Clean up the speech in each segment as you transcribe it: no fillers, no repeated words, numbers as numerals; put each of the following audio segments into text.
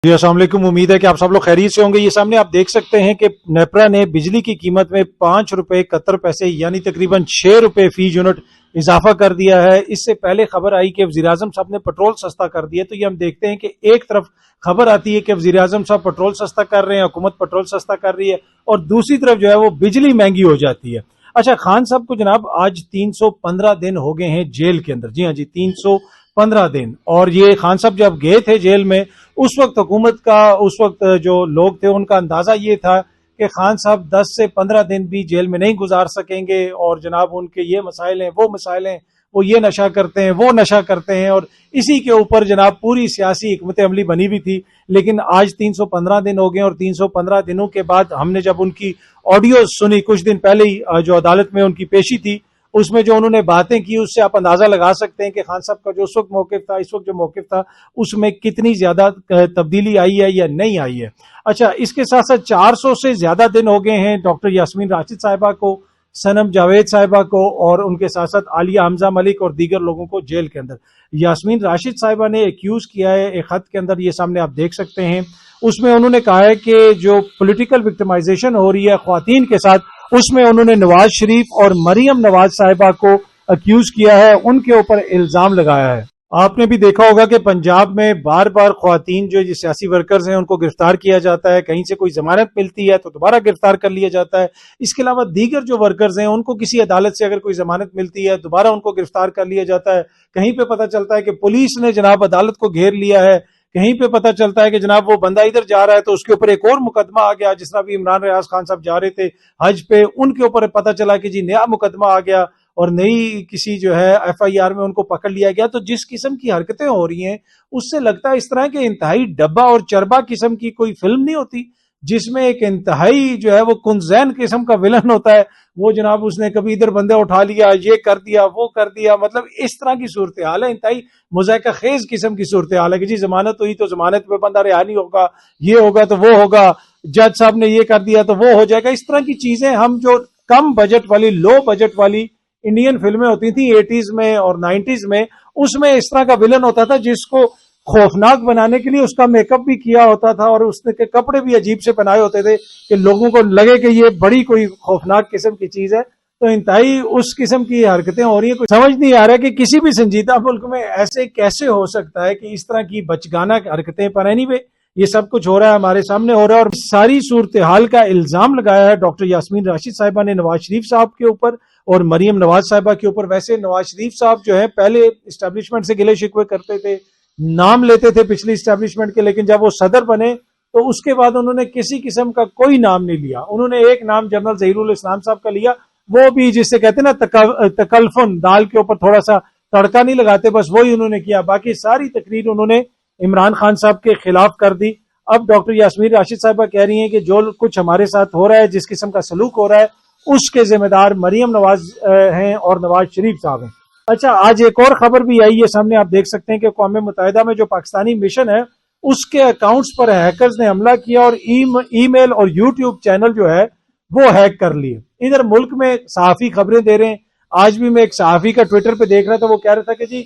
جی السلام علیکم، امید ہے کہ آپ سب لوگ خیریت سے ہوں گے۔ یہ سامنے آپ دیکھ سکتے ہیں کہ نیپرا نے بجلی کی قیمت میں 5 روپے 71 پیسے یعنی تقریباً 6 روپے فی یونٹ اضافہ کر دیا ہے۔ اس سے پہلے خبر آئی کہ وزیر اعظم صاحب نے پیٹرول سستا کر دیا، تو یہ ہم دیکھتے ہیں کہ ایک طرف خبر آتی ہے کہ وزیر اعظم صاحب پیٹرول سستا کر رہے ہیں، حکومت پیٹرول سستا کر رہی ہے، اور دوسری طرف جو ہے وہ بجلی مہنگی ہو جاتی ہے۔ اچھا، خان صاحب کو جناب آج 315 دن ہو گئے ہیں جیل کے اندر۔ جی ہاں جی، 315 دن۔ اور یہ خان صاحب جب گئے تھے جیل میں، اس وقت حکومت کا، اس وقت جو لوگ تھے ان کا اندازہ یہ تھا کہ خان صاحب 10 سے 15 دن بھی جیل میں نہیں گزار سکیں گے، اور جناب ان کے یہ مسائل ہیں، وہ مسائل ہیں، وہ یہ نشہ کرتے ہیں، وہ نشہ کرتے ہیں، اور اسی کے اوپر جناب پوری سیاسی حکمت عملی بنی ہوئی تھی۔ لیکن آج 315 دن ہو گئے، اور 315 دنوں کے بعد ہم نے جب ان کی آڈیو سنی کچھ دن پہلے ہی، جو عدالت میں ان کی پیشی تھی، اس میں جو انہوں نے باتیں کی، اس سے آپ اندازہ لگا سکتے ہیں کہ خان صاحب کا جو اس وقت موقف تھا، اس وقت جو موقف تھا، اس میں کتنی زیادہ تبدیلی آئی ہے یا نہیں آئی ہے۔ اچھا، اس کے ساتھ ساتھ 400 سے زیادہ دن ہو گئے ہیں ڈاکٹر یاسمین راشد صاحبہ کو، سنم جاوید صاحبہ کو، اور ان کے ساتھ ساتھ عالیہ حمزہ ملک اور دیگر لوگوں کو جیل کے اندر۔ یاسمین راشد صاحبہ نے ایکیوز کیا ہے ایک خط کے اندر، یہ سامنے آپ دیکھ سکتے ہیں۔ اس میں انہوں نے کہا ہے کہ جو پولیٹیکل وکٹمائزیشن ہو رہی ہے خواتین کے ساتھ، اس میں انہوں نے نواز شریف اور مریم نواز صاحبہ کو اکیوز کیا ہے، ان کے اوپر الزام لگایا ہے۔ آپ نے بھی دیکھا ہوگا کہ پنجاب میں بار بار خواتین جو سیاسی ورکرز ہیں ان کو گرفتار کیا جاتا ہے، کہیں سے کوئی ضمانت ملتی ہے تو دوبارہ گرفتار کر لیا جاتا ہے۔ اس کے علاوہ دیگر جو ورکرز ہیں ان کو کسی عدالت سے اگر کوئی ضمانت ملتی ہے دوبارہ ان کو گرفتار کر لیا جاتا ہے۔ کہیں پہ پتہ چلتا ہے کہ پولیس نے جناب عدالت کو گھیر لیا ہے، کہیں پہ پتہ چلتا ہے کہ جناب وہ بندہ ادھر جا رہا ہے تو اس کے اوپر ایک اور مقدمہ آ گیا، جس طرح بھی عمران ریاض خان صاحب جا رہے تھے حج پہ، ان کے اوپر پتہ چلا کہ جی نیا مقدمہ آ گیا اور نئی کسی جو ہے ایف آئی آر میں ان کو پکڑ لیا گیا۔ تو جس قسم کی حرکتیں ہو رہی ہیں اس سے لگتا ہے اس طرح کے انتہائی ڈبا اور چربا قسم کی کوئی فلم نہیں ہوتی جس میں ایک انتہائی جو ہے وہ کنزین قسم کا ولن ہوتا ہے، وہ جناب اس نے کبھی ادھر بندے اٹھا لیا، یہ کر دیا، وہ کر دیا، مطلب اس طرح کی صورتحال ہے، انتہائی مذائقہ خیز قسم کی صورتحال ہے کہ جی ضمانت ہوئی تو ضمانت پہ بندہ رہا نہیں ہوگا، یہ ہوگا تو وہ ہوگا، جج صاحب نے یہ کر دیا تو وہ ہو جائے گا۔ اس طرح کی چیزیں ہم جو کم بجٹ والی، لو بجٹ والی انڈین فلمیں ہوتی تھیں 80s میں اور 90s میں، اس میں اس طرح کا ولن ہوتا تھا جس کو خوفناک بنانے کے لیے اس کا میک اپ بھی کیا ہوتا تھا اور اس کے کپڑے بھی عجیب سے پہنائے ہوتے تھے کہ لوگوں کو لگے کہ یہ بڑی کوئی خوفناک قسم کی چیز ہے۔ تو انتہائی اس قسم کی حرکتیں ہو رہی ہیں، کوئی سمجھ نہیں آ رہا کہ کسی بھی سنجیدہ ملک میں ایسے کیسے ہو سکتا ہے کہ اس طرح کی بچگانہ حرکتیں پر اینی وے یہ سب کچھ ہو رہا ہے، ہمارے سامنے ہو رہا ہے۔ اور ساری صورتحال کا الزام لگایا ہے ڈاکٹر یاسمین راشد صاحبہ نے نواز شریف صاحب کے اوپر اور مریم نواز صاحبہ کے اوپر۔ ویسے نواز شریف صاحب جو ہے پہلے اسٹیبلشمنٹ سے گلے شکوے کرتے تھے، نام لیتے تھے پچھلی اسٹیبلشمنٹ کے، لیکن جب وہ صدر بنے تو اس کے بعد انہوں نے کسی قسم کا کوئی نام نہیں لیا۔ انہوں نے ایک نام جنرل ظہیر الاسلام صاحب کا لیا، وہ بھی جس سے کہتے ہیں نا تکلفن، دال کے اوپر تھوڑا سا تڑکا نہیں لگاتے، بس وہی انہوں نے کیا۔ باقی ساری تقریر انہوں نے عمران خان صاحب کے خلاف کر دی۔ اب ڈاکٹر یاسمین راشد صاحبہ کہہ رہی ہیں کہ جو کچھ ہمارے ساتھ ہو رہا ہے، جس قسم کا سلوک ہو رہا ہے، اس کے ذمہ دار مریم نواز ہیں اور نواز شریف صاحب ہیں۔ اچھا، آج ایک اور خبر بھی آئی ہے سامنے، آپ دیکھ سکتے ہیں کہ اقوام متحدہ میں جو پاکستانی مشن ہے اس کے اکاؤنٹس پر ہیکرز نے حملہ کیا اور ای میل اور یوٹیوب چینل جو ہے وہ ہیک کر لیے۔ ادھر ملک میں صحافی خبریں دے رہے ہیں، آج بھی میں ایک صحافی کا ٹویٹر پہ دیکھ رہا تھا، وہ کہہ رہا تھا کہ جی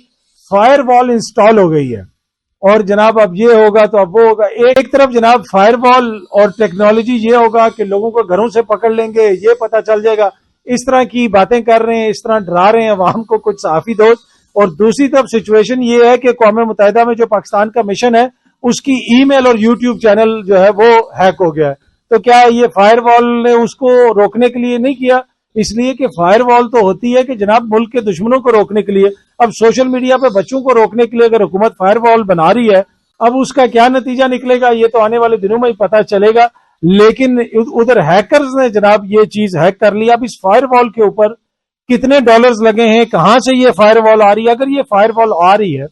فائر وال انسٹال ہو گئی ہے اور جناب اب یہ ہوگا تو اب وہ ہوگا۔ ایک طرف جناب فائر وال اور ٹیکنالوجی یہ ہوگا کہ لوگوں کو گھروں سے پکڑ لیں گے، یہ پتہ چل جائے گا، اس طرح کی باتیں کر رہے ہیں، اس طرح ڈرا رہے ہیں عوام کو کچھ صحافی دوست۔ اور دوسری طرف سچویشن یہ ہے کہ اقوام متحدہ میں جو پاکستان کا مشن ہے اس کی ای میل اور یوٹیوب چینل جو ہے وہ ہیک ہو گیا ہے۔ تو کیا یہ فائر وال نے اس کو روکنے کے لیے نہیں کیا؟ اس لیے کہ فائر وال تو ہوتی ہے کہ جناب ملک کے دشمنوں کو روکنے کے لیے۔ اب سوشل میڈیا پہ بچوں کو روکنے کے لیے اگر حکومت فائر وال بنا رہی ہے، اب اس کا کیا نتیجہ نکلے گا یہ تو آنے والے دنوں میں ہی پتہ چلے گا۔ لیکن ادھر ہیکرز نے جناب یہ چیز ہیک کر لی۔ اب اس فائر وال کے اوپر کتنے ڈالرز لگے ہیں، کہاں سے یہ فائر وال آ رہی ہے؟ اگر یہ فائر وال آ رہی ہے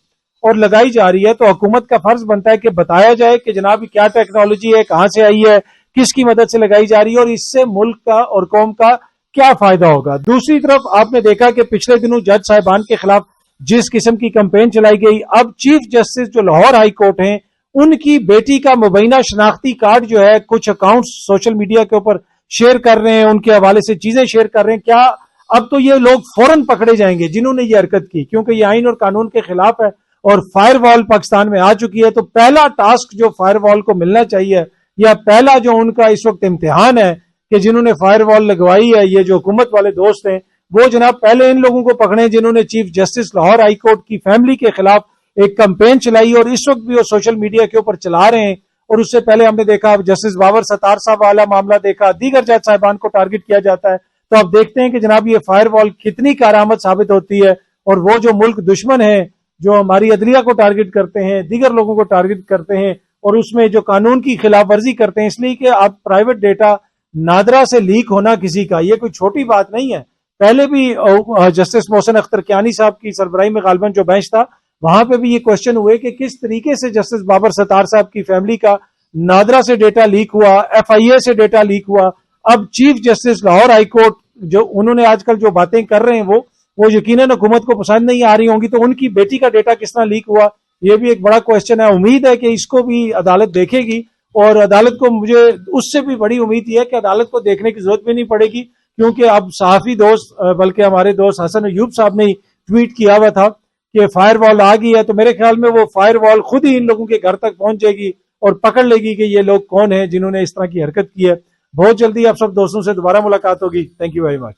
اور لگائی جا رہی ہے تو حکومت کا فرض بنتا ہے کہ بتایا جائے کہ جناب کیا ٹیکنالوجی ہے، کہاں سے آئی ہے، کس کی مدد سے لگائی جا رہی ہے اور اس سے ملک کا اور قوم کا کیا فائدہ ہوگا۔ دوسری طرف آپ نے دیکھا کہ پچھلے دنوں جج صاحبان کے خلاف جس قسم کی کمپین چلائی گئی، اب چیف جسٹس جو لاہور ہائی کورٹ ہیں ان کی بیٹی کا مبینہ شناختی کارڈ جو ہے کچھ اکاؤنٹس سوشل میڈیا کے اوپر شیئر کر رہے ہیں، ان کے حوالے سے چیزیں شیئر کر رہے ہیں۔ کیا اب تو یہ لوگ فوراً پکڑے جائیں گے جنہوں نے یہ حرکت کی، کیونکہ یہ آئین اور قانون کے خلاف ہے اور فائر وال پاکستان میں آ چکی ہے. تو پہلا ٹاسک جو فائر وال کو ملنا چاہیے یا پہلا جو ان کا اس وقت امتحان ہے کہ جنہوں نے فائر وال لگوائی ہے یہ جو حکومت والے دوست ہیں وہ جناب پہلے ان لوگوں کو پکڑیں جنہوں نے chief justice Lahore high court کی فیملی کے خلاف ایک کمپین چلائی اور اس وقت بھی وہ سوشل میڈیا کے اوپر چلا رہے ہیں. اور اس سے پہلے ہم نے دیکھا جسٹس بابر ستار صاحب والا معاملہ دیکھا, دیگر جج صاحبان کو ٹارگٹ کیا جاتا ہے. تو آپ دیکھتے ہیں کہ جناب یہ فائر وال کتنی کارآمد ثابت ہوتی ہے اور وہ جو ملک دشمن ہیں جو ہماری عدلیہ کو ٹارگٹ کرتے ہیں, دیگر لوگوں کو ٹارگٹ کرتے ہیں اور اس میں جو قانون کی خلاف ورزی کرتے ہیں, اس لیے کہ آپ پرائیویٹ ڈیٹا نادرا سے لیک ہونا کسی کا یہ کوئی چھوٹی بات نہیں ہے. پہلے بھی جسٹس محسن اختر کیانی صاحب کی سربراہی میں غالباً جو بینچ تھا وہاں پہ بھی یہ کوشچن ہوئے کہ کس طریقے سے جسٹس بابر ستار صاحب کی فیملی کا نادرا سے ڈیٹا لیک ہوا, ایف آئی اے سے ڈیٹا لیک ہوا. اب chief justice Lahore high court جو انہوں نے آج کل جو باتیں کر رہے ہیں وہ یقیناً حکومت کو پسند نہیں آ رہی ہوں گی, تو ان کی بیٹی کا ڈیٹا کس طرح لیک ہوا یہ بھی ایک بڑا کوشچن ہے. امید ہے کہ اس کو بھی عدالت دیکھے گی اور عدالت کو مجھے اس سے بھی بڑی امید یہ ہے کہ عدالت کو دیکھنے کی ضرورت بھی نہیں پڑے گی کیونکہ اب صحافی دوست بلکہ ہمارے دوست حسن ایوب صاحب نے ٹویٹ کیا ہوا تھا کہ فائر وال آ گئی ہے, تو میرے خیال میں وہ فائر وال خود ہی ان لوگوں کے گھر تک پہنچ جائے گی اور پکڑ لے گی کہ یہ لوگ کون ہیں جنہوں نے اس طرح کی حرکت کی ہے. بہت جلدی آپ سب دوستوں سے دوبارہ ملاقات ہوگی. Thank you very much.